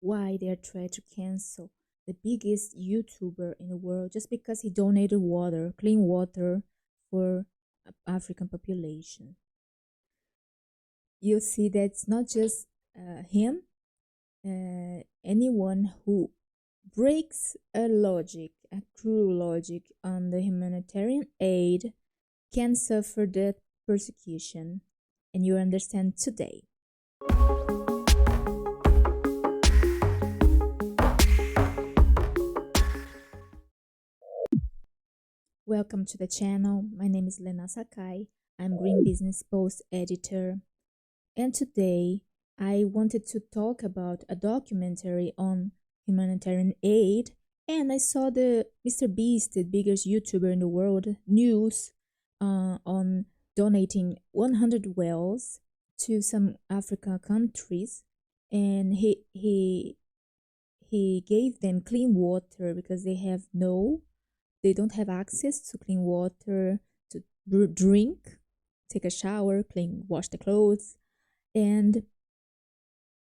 why they are trying to cancel the biggest YouTuber in the world just because he donated water, clean water for African population. You see that it's not just him. Anyone who breaks a logic, a true logic on the humanitarian aid can suffer the persecution, and you understand today. Welcome to the channel. My name is Lenah Sakai. I'm Green Business Post editor, and today I wanted to talk about a documentary on humanitarian aid, and I saw the Mr. Beast, the biggest YouTuber in the world, news on donating 100 wells to some African countries, and he gave them clean water because they don't have access to clean water to drink, take a shower, wash the clothes, and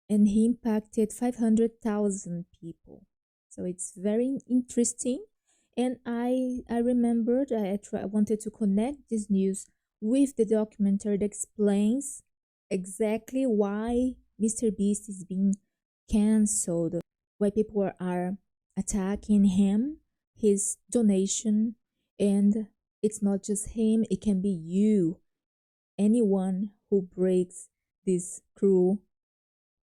he impacted 500,000 people. So it's very interesting, and I remembered I wanted to connect this news with the documentary that explains exactly why Mr. Beast is being cancelled, why people are attacking him, his donation, and it's not just him, it can be you, anyone who breaks this cruel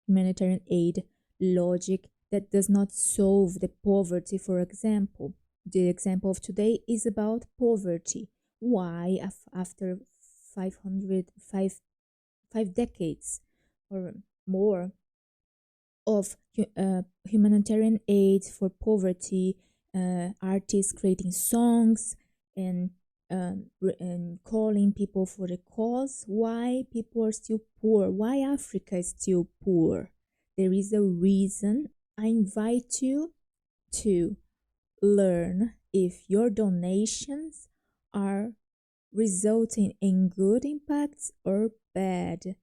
humanitarian aid logic that does not solve the poverty. For example, the example of today is about poverty. Why after 5 decades or more of humanitarian aid for poverty, artists creating songs and calling people for the cause, why people are still poor, why Africa is still poor. There is a reason. I invite you to learn if your donations are resulting in good impacts or bad.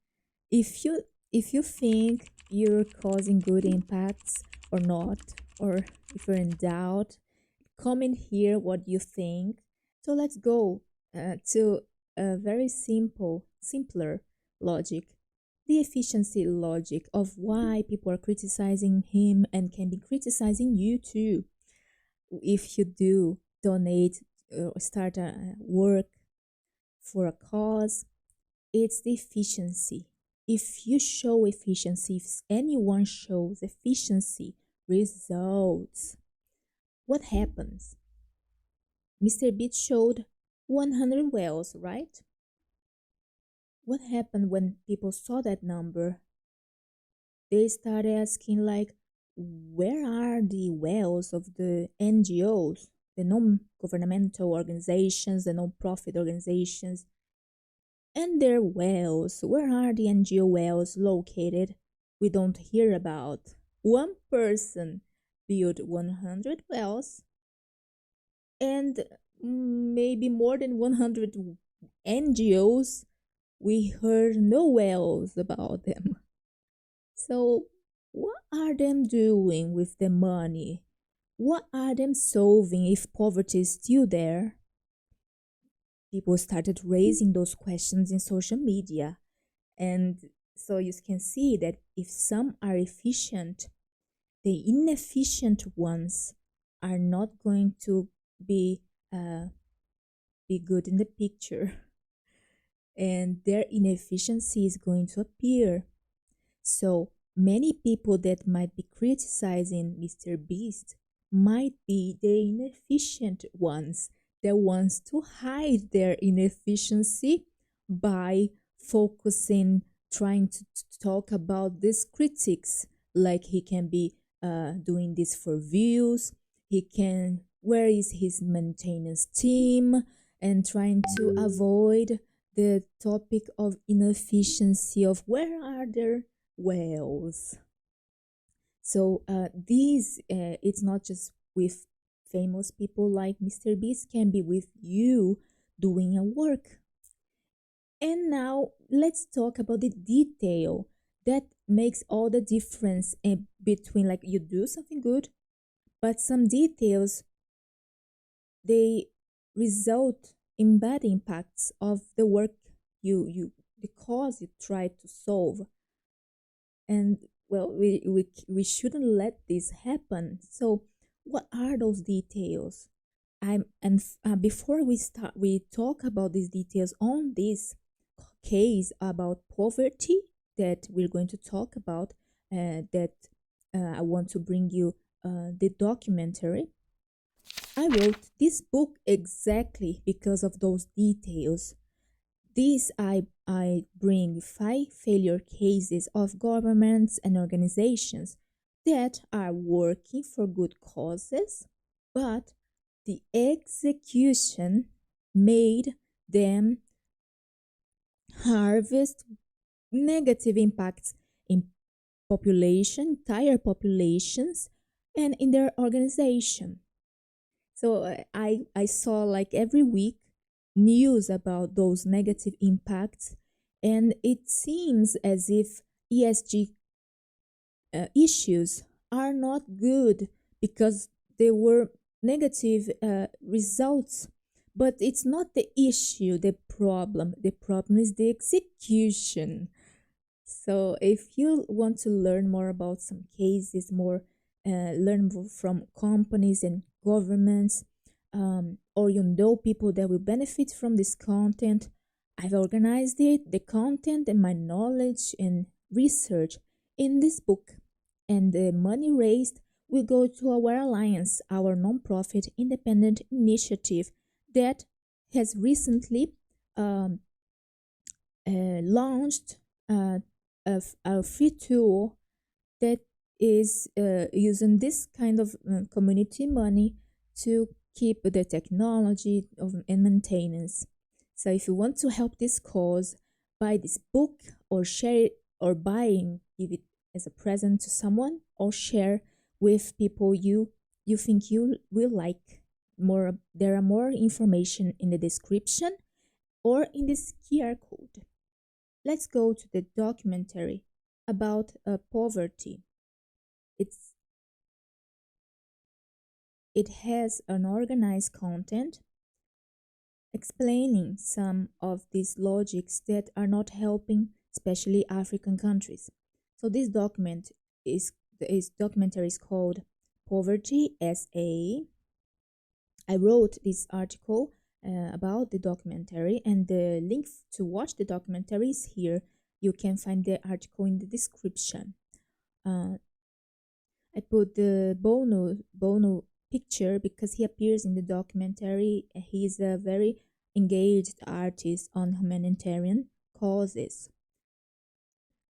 If you think you're causing good impacts or not, or if you're in doubt, comment here what you think. So let's go to a very simpler logic, the efficiency logic of why people are criticizing him and can be criticizing you too. If you do donate or start a work for a cause, it's the efficiency. If you show efficiency, if anyone shows efficiency, results, what happens? Mr. Beast showed 100 wells, right? What happened when people saw that number? They started asking, like, where are the wells of the NGOs, the non-governmental organizations, the non-profit organizations, and their wells? Where are the NGO wells located? We don't hear about. One person built 100 wells, and maybe more than 100 NGOs, we heard no wells about them. So what are them doing with the money? What are them solving if poverty is still there? People started raising those questions in social media. And so you can see that if some are efficient, the inefficient ones are not going to be good in the picture, and their inefficiency is going to appear. So many people that might be criticizing Mr. Beast might be the inefficient ones, the ones to hide their inefficiency by focusing, trying to talk about these critics, like he can be doing this for views, where is his maintenance team, and trying to avoid the topic of inefficiency of where are their wells. So it's not just with famous people like Mr. Beast, can be with you doing a work. And now let's talk about the detail that makes all the difference in between, like, you do something good, but some details, they result in bad impacts of the work the cause you try to solve. And well, we shouldn't let this happen. So what are those details? Before we talk about these details on this case about poverty that we're going to talk about, that I want to bring you the documentary. I wrote this book exactly because of those details. I bring 5 failure cases of governments and organizations that are working for good causes, but the execution made them harvest negative impacts in entire populations, and in their organization. So I saw, like, every week news about those negative impacts, and it seems as if ESG issues are not good because there were negative results. But it's not the issue, the problem. The problem is the execution. So if you want to learn more about some cases, learn from companies and governments, or you know people that will benefit from this content, I've organized the content and my knowledge and research in this book. And the money raised will go to our alliance, our nonprofit independent initiative that has recently um, launched a free tool that is using this kind of community money to keep the technology and maintenance. So if you want to help this cause, buy this book or share it, or give it as a present to someone, or share with people you think you will like. There are more information in the description or in this QR code. Let's go to the documentary about poverty. It has an organized content explaining some of these logics that are not helping, especially African countries. So this documentary is called Poverty SA. I wrote this article about the documentary, and the link to watch the documentary is here. You can find the article in the description. I put the Bono picture because he appears in the documentary. He's a very engaged artist on humanitarian causes.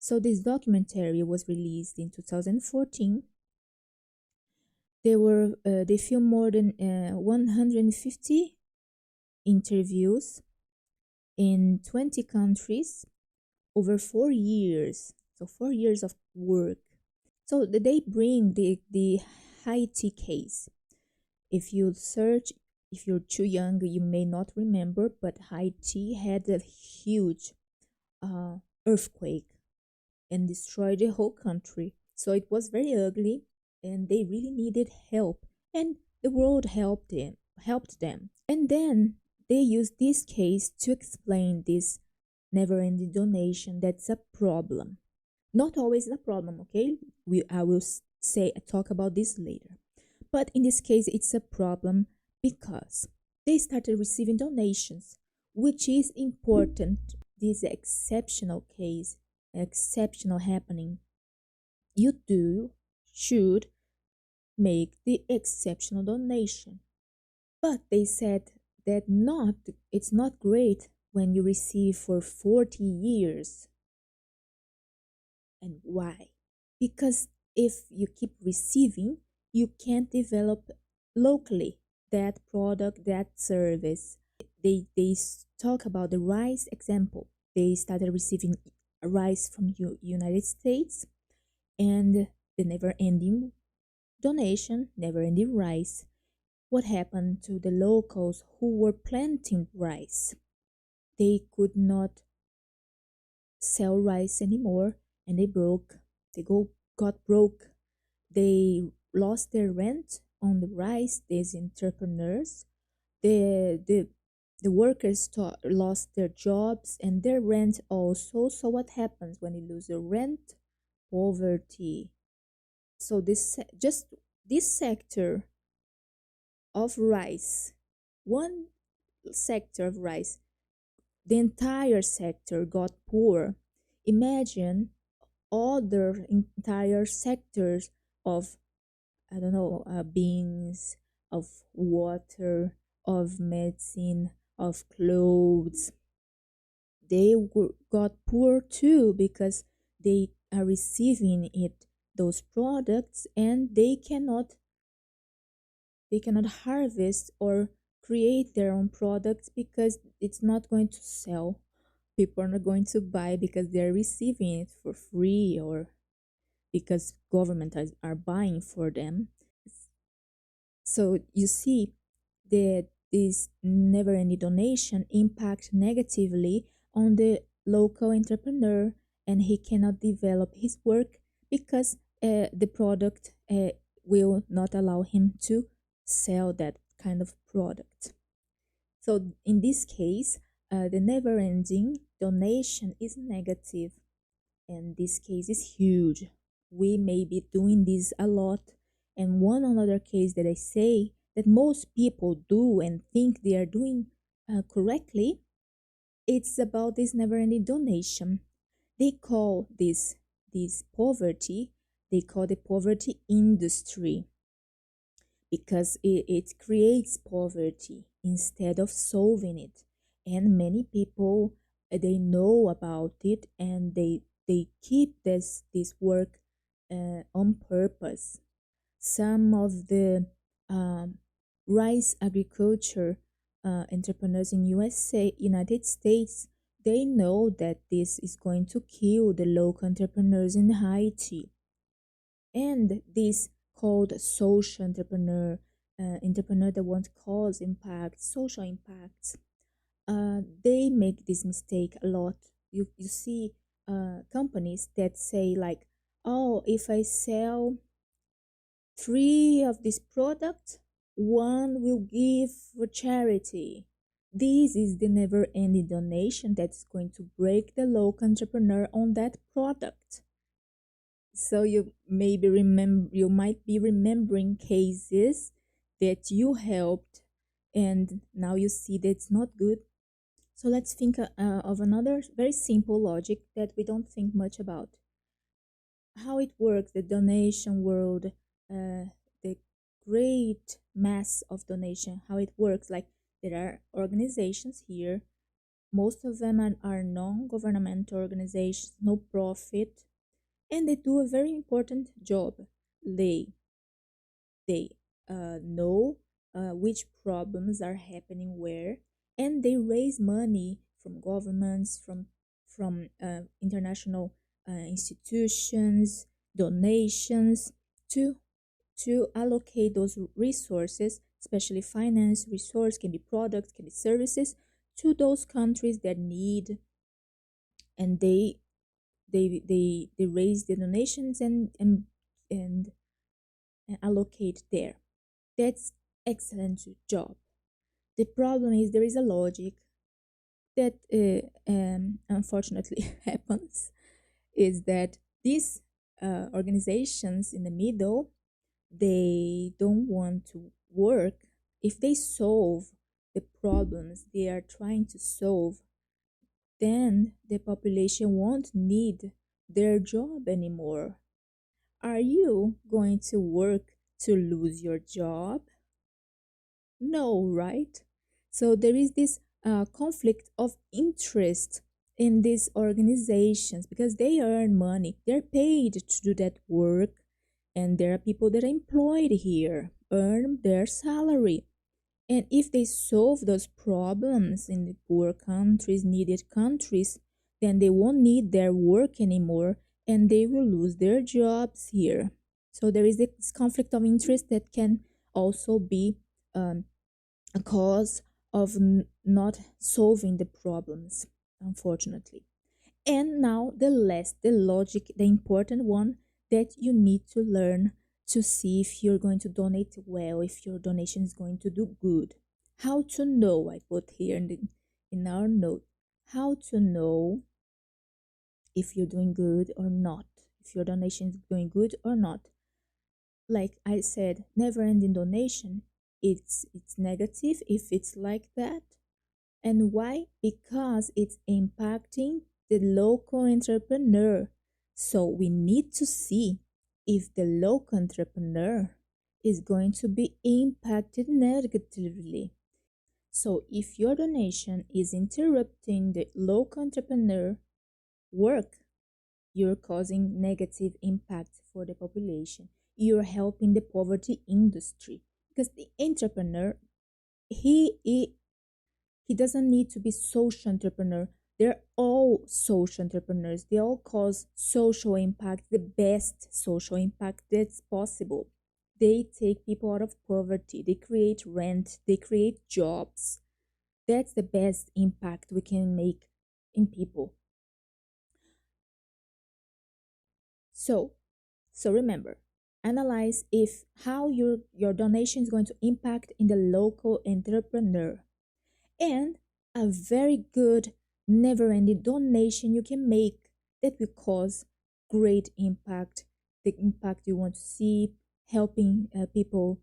So this documentary was released in 2014. They filmed more than 150 interviews in 20 countries over 4 years. So 4 years of work. So they bring the Haiti case. If you search, if you're too young, you may not remember, but Haiti had a huge earthquake and destroyed the whole country. So it was very ugly, and they really needed help, and the world helped them. And then they used this case to explain this never-ending donation. That's a problem. Not always a problem, okay? I will talk about this later. But in this case, it's a problem because they started receiving donations, which is important. This exceptional case, exceptional happening. You should make the exceptional donation. But they said that it's not great when you receive for 40 years. And why? Because if you keep receiving, you can't develop locally that product, that service. They talk about the rice example. They started receiving rice from United States, and the never-ending donation, never-ending rice. What happened to the locals who were planting rice? They could not sell rice anymore, and they broke. They got broke. They lost their rent on the rice. These entrepreneurs, the the the workers lost their jobs and their rent also. So what happens when you lose your rent? Poverty. So just this sector of rice, one sector of rice, the entire sector got poor. Imagine other entire sectors of, I don't know, beans, of water, of medicine, of clothes. They got poor too because they are receiving those products, and they cannot harvest or create their own products because it's not going to sell. People are not going to buy because they're receiving it for free, or because government are buying for them. So you see that this never-ending donation impact negatively on the local entrepreneur, and he cannot develop his work because the product will not allow him to sell that kind of product. So in this case, the never-ending donation is negative, and this case is huge. We may be doing this a lot. And one another case that I say that most people do and think they are doing correctly, it's about this never-ending donation. They call this poverty, they call the poverty industry, because it creates poverty instead of solving it. And many people, they know about it, and they keep this work on purpose. Some of the um, rice agriculture entrepreneurs in United States, they know that this is going to kill the local entrepreneurs in Haiti. And this called social entrepreneur that want to cause impact, social impacts, they make this mistake a lot. You see companies that say like, oh, if I sell 3 of this product, one will give for charity. This is the never-ending donation that's going to break the local entrepreneur on that product. So you might be remembering cases that you helped, and now you see that it's not good. So let's think of another very simple logic that we don't think much about. How it works, the donation world, the great mass of donation, how it works. Like, there are organizations here, most of them are non-governmental organizations, no profit, and they do a very important job. They know which problems are happening where, and they raise money from governments, from international institutions, donations, to allocate those resources, especially finance resource, can be products, can be services, to those countries that need. And they raise the donations and allocate there. That's excellent job. The problem is there is a logic that unfortunately happens, is that these organizations in the middle, they don't want to work. If they solve the problems they are trying to solve, then the population won't need their job anymore. Are you going to work to lose your job? No, right? So there is this conflict of interest in these organizations because they earn money, they're paid to do that work, and there are people that are employed here, earn their salary. And if they solve those problems in the poor countries, needed countries, then they won't need their work anymore, and they will lose their jobs here. So there is this conflict of interest that can also be um, a cause of not solving the problems, unfortunately. And now the last, the logic, the important one that you need to learn to see if you're going to donate well, if your donation is going to do good. How to know, I put here in our note, how to know if you're doing good or not, if your donation is doing good or not. Like I said, never ending donation, it's negative if it's like that. And why? Because it's impacting the local entrepreneur. So we need to see if the local entrepreneur is going to be impacted negatively. So if your donation is interrupting the local entrepreneur work, you're causing negative impact for the population. You're helping the poverty industry because the entrepreneur, he doesn't need to be social entrepreneur. They're all social entrepreneurs. They all cause social impact, the best social impact that's possible. They take people out of poverty. They create rent. They create jobs. That's the best impact we can make in people. So remember, analyze if how your donation is going to impact in the local entrepreneur. And a very good never-ending donation you can make that will cause great impact, the impact you want to see, helping people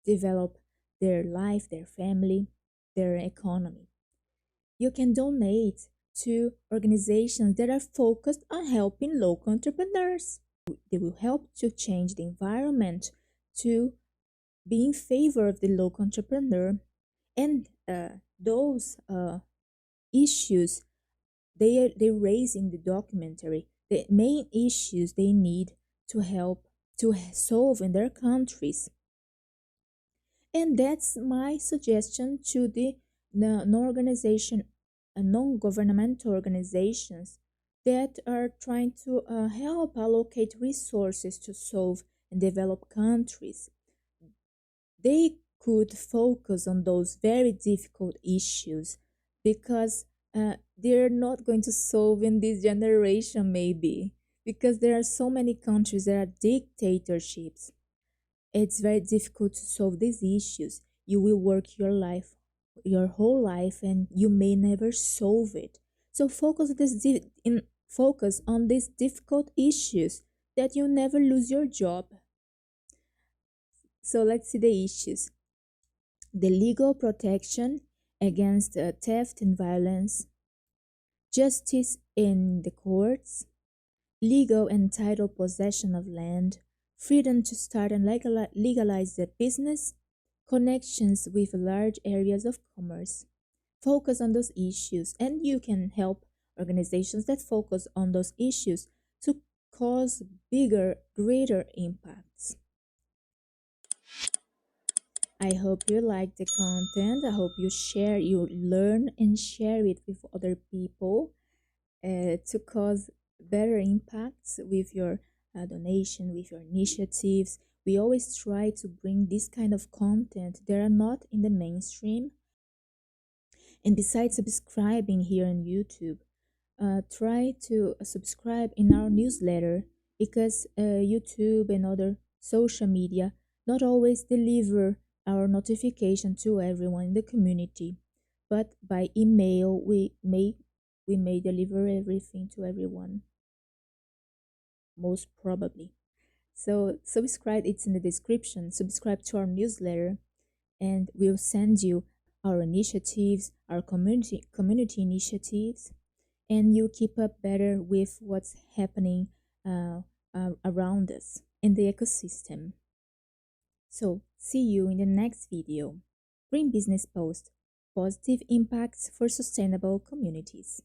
develop their life, their family, their economy. You can donate to organizations that are focused on helping local entrepreneurs. They will help to change the environment, to be in favor of the local entrepreneur. And those issues they raise in the documentary, the main issues they need to help to solve in their countries. And that's my suggestion to the non-organization, non-governmental organizations that are trying to help allocate resources to solve and develop countries. They could focus on those very difficult issues because they're not going to solve in this generation, maybe, because there are so many countries that are dictatorships. It's very difficult to solve these issues. You will work your whole life, and you may never solve it. So focus on these difficult issues that you never lose your job. So let's see the issues. The legal protection against theft and violence, justice in the courts, legal and title possession of land, freedom to start and legalize the business, connections with large areas of commerce. Focus on those issues, and you can help organizations that focus on those issues to cause bigger, greater impacts. I hope you like the content. I hope you learn and share it with other people to cause better impacts with your donation, with your initiatives. We always try to bring this kind of content that are not in the mainstream. And besides subscribing here on YouTube, try to subscribe in our newsletter because YouTube and other social media not always deliver our notification to everyone in the community, but by email we may deliver everything to everyone, most probably. So subscribe, it's in the description. Subscribe to our newsletter and we'll send you our initiatives, our community initiatives, and you keep up better with what's happening around us in the ecosystem. So see you in the next video. Green Business Post: Positive Impacts for Sustainable Communities.